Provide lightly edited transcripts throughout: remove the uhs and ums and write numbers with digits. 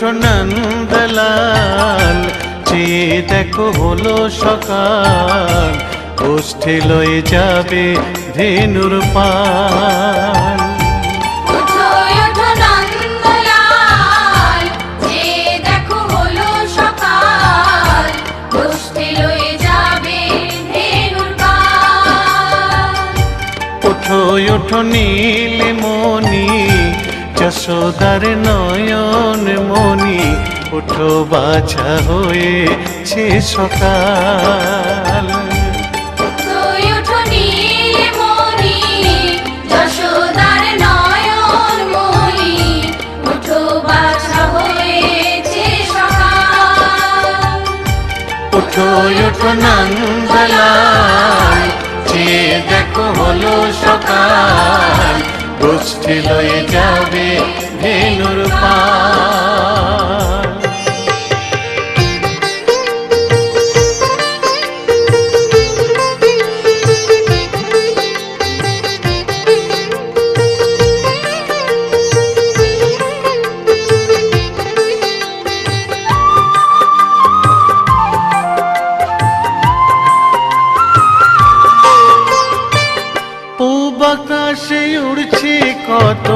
ওঠো নন্দলাল, চেয়ে দেখো হলো সকাল, গোষ্ঠী লয়ে যাবে ধেনুর পাল। ওঠো নীলমণি, যশোদার নয়ন মণি, ওঠো বাছা হয়েছে সকাল। ওঠো নীলমণি, যশোদার নয়ন মণি, ওঠো বাছা হয়েছে সকাল। ওঠো নন্দলাল, চেয়ে দেখো হলো সকাল, গোষ্ঠী লয়ে যাবে ধেনুর পাল। আকাশে উড়ছে কত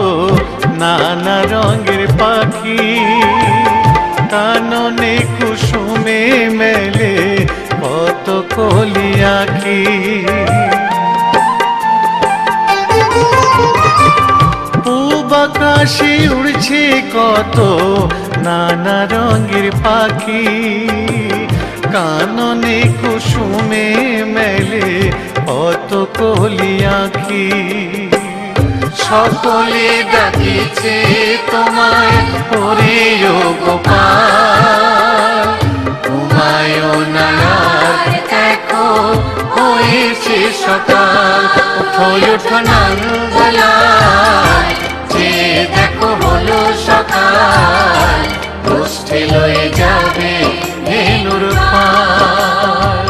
নানা রঙের পাখি, কাননে কুসুমে মেলে কত কলি আঁখি। পূব আকাশে উড়ছে কত নানা রঙের পাখি, কাননে কুসুমে মেলে কত কলি আঁখি। সকলে ডাকিছে তোমায় ওরে ও গোপাল, ঘুমায় না আর দেখো হয়েছে সকাল। ওঠো নন্দলাল, চেয়ে দেখো হলো সকাল, গোষ্ঠী লয়ে যাবে ধেনুর পাল।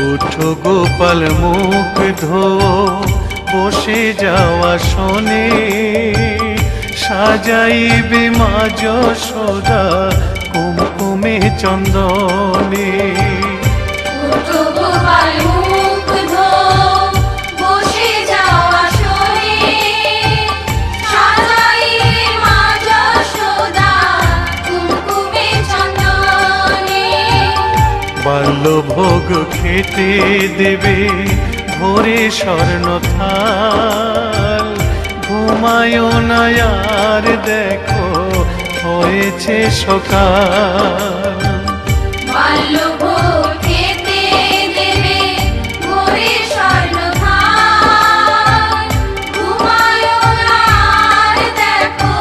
ওঠো গোপাল মুখ ধো, বসে যাওয়া শোনে, সাজাইবে মা যশোদা কুমকুমে চন্দনে। বাল্যভোগ খেতে দেবে ভোরে স্বর্ণ থাল, ঘুমায় না আর দেখো হয়েছে সকাল। বাল্যভোগ খেতে দেবে ভোরে স্বর্ণ থাল, ঘুমায় না আর দেখো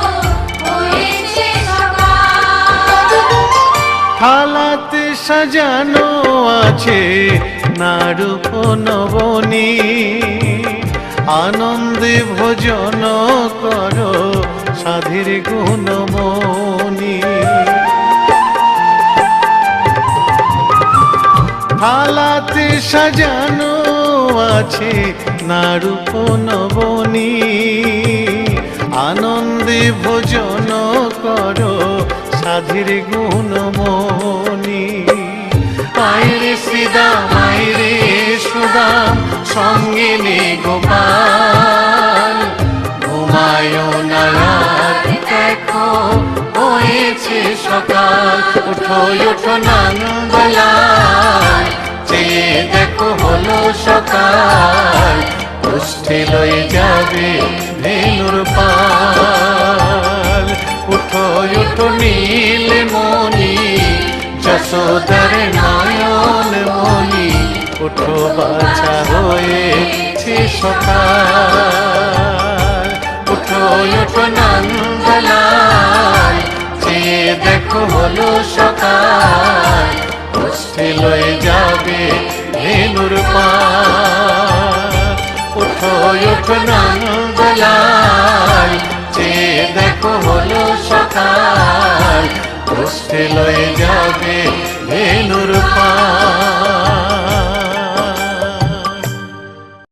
হয়েছে সকাল। থালাতে সাজানো আছে নারূপ নবনী, আনন্দে ভোজন করো সাধীর গুণমণি। থালাতে সাজানো আছে নারূপ নবনী, আনন্দে ভোজন করো সাধীর গুণমণি। আইরে শ্রীদাম আইরে সুদাম, সঙ্গে নে গোপাল, ঘুমায় না আর দেখো হয়েছে সকাল। ওঠো নন্দলাল, চেয়ে দেখো হলো সকাল, গোষ্ঠী লয়ে যাবে ধেনুর পাল। ওঠো নীলমণি, যশোদার নয়ন মণি, ওঠো বাছা হয়েছে সকাল। ওঠো নন্দলাল, চেয়ে দেখো হলো সকাল, গোষ্ঠী লয়ে যাবে ধেনুর পাল। ওঠো নন্দলাল, চেয়ে দেখো হলো সকাল, উঠে লয়ে